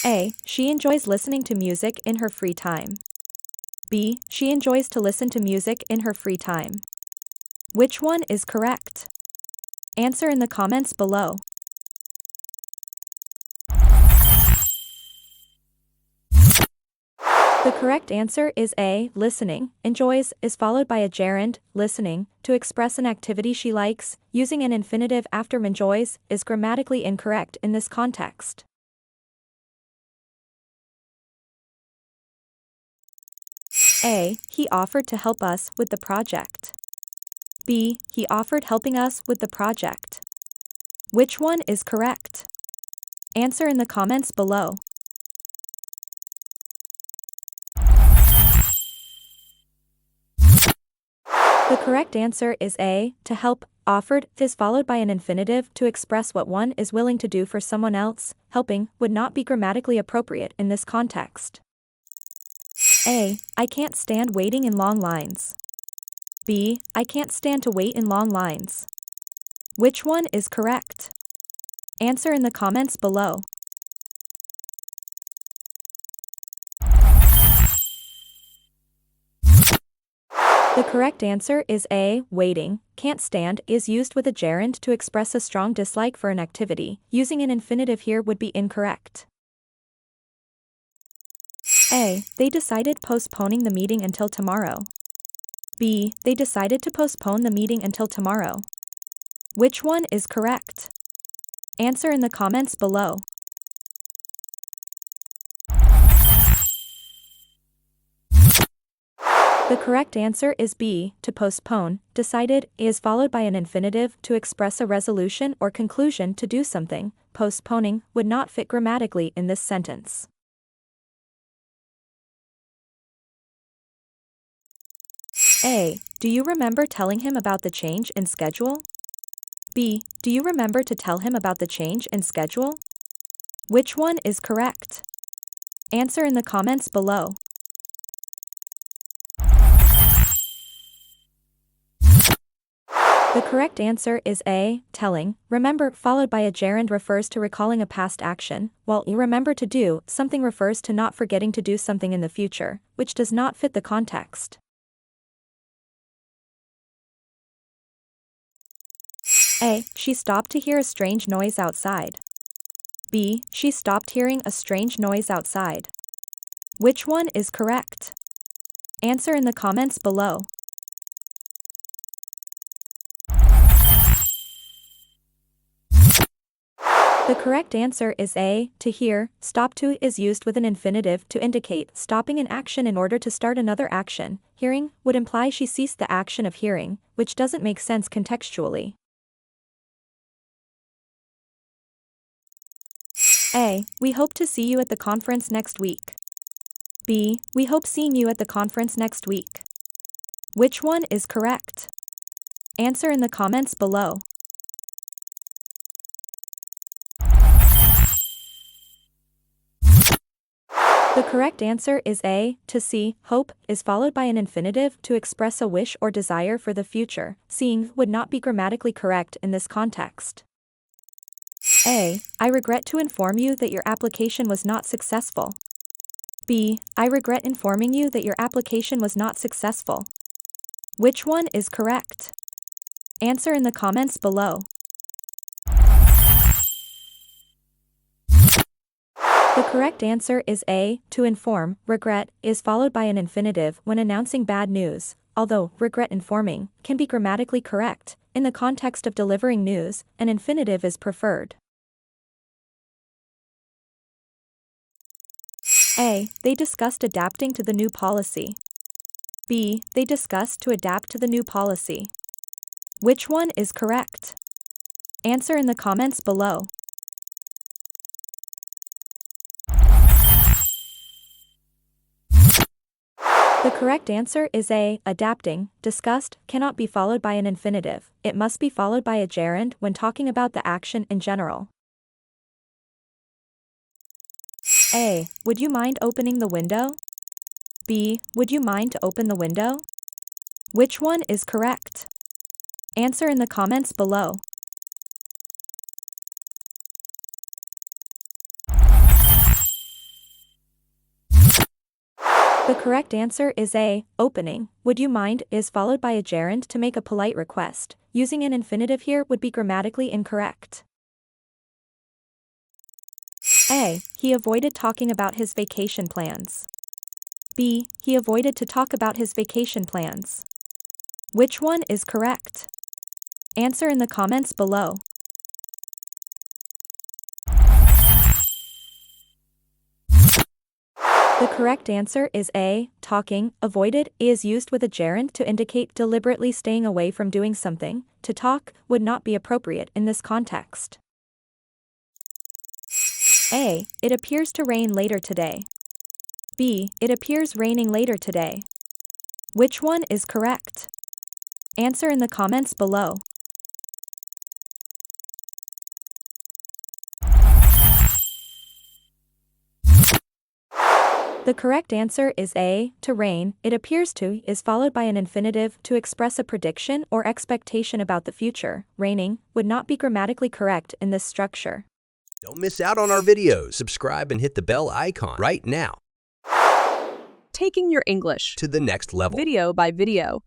A. She enjoys listening to music in her free time. B. She enjoys to listen to music in her free time. Which one is correct? Answer in the comments below. The correct answer is A. Listening. Enjoys is followed by a gerund, listening, to express an activity she likes, using an infinitive after enjoys, is grammatically incorrect in this context. A. He offered to help us with the project. B. He offered helping us with the project. Which one is correct? Answer in the comments below. The correct answer is A. To help. Offered is followed by an infinitive to express what one is willing to do for someone else. Helping would not be grammatically appropriate in this context. A. I can't stand waiting in long lines. B. I can't stand to wait in long lines. Which one is correct? Answer in the comments below. The correct answer is A. Waiting. Can't stand is used with a gerund to express a strong dislike for an activity. Using an infinitive here would be incorrect. A. They decided postponing the meeting until tomorrow. B. They decided to postpone the meeting until tomorrow. Which one is correct? Answer in the comments below. The correct answer is B. To postpone. Decided is followed by an infinitive to express a resolution or conclusion to do something. Postponing would not fit grammatically in this sentence. A. Do you remember telling him about the change in schedule? B. Do you remember to tell him about the change in schedule? Which one is correct? Answer in the comments below. The correct answer is A. Telling. Remember followed by a gerund refers to recalling a past action, while remember to do something refers to not forgetting to do something in the future, which does not fit the context. A. She stopped to hear a strange noise outside. B. She stopped hearing a strange noise outside. Which one is correct? Answer in the comments below. The correct answer is A. To hear. Stop to is used with an infinitive to indicate stopping an action in order to start another action. Hearing would imply she ceased the action of hearing, which doesn't make sense contextually. A. We hope to see you at the conference next week. B. We hope seeing you at the conference next week. Which one is correct? Answer in the comments below. The correct answer is A. To see. Hope is followed by an infinitive to express a wish or desire for the future. Seeing would not be grammatically correct in this context. A. I regret to inform you that your application was not successful. B. I regret informing you that your application was not successful. Which one is correct? Answer in the comments below. The correct answer is A. To inform. Regret is followed by an infinitive when announcing bad news. Although regret informing can be grammatically correct, in the context of delivering news, an infinitive is preferred. A. They discussed adapting to the new policy. B. They discussed to adapt to the new policy. Which one is correct? Answer in the comments below. The correct answer is A. Adapting. Discussed cannot be followed by an infinitive. It must be followed by a gerund when talking about the action in general. A. Would you mind opening the window? B. Would you mind to open the window? Which one is correct? Answer in the comments below. The correct answer is A, opening. Would you mind is followed by a gerund to make a polite request. Using an infinitive here would be grammatically incorrect. A, he avoided talking about his vacation plans. B, he avoided to talk about his vacation plans. Which one is correct? Answer in the comments below. The correct answer is A, talking. Avoided is used with a gerund to indicate deliberately staying away from doing something. To talk would not be appropriate in this context. A, it appears to rain later today. B, it appears raining later today. Which one is correct? Answer in the comments below. The correct answer is A, to rain. It appears to is followed by an infinitive to express a prediction or expectation about the future. Raining would not be grammatically correct in this structure. Don't miss out on our videos. Subscribe and hit the bell icon right now. Taking your English To the next level. video by video.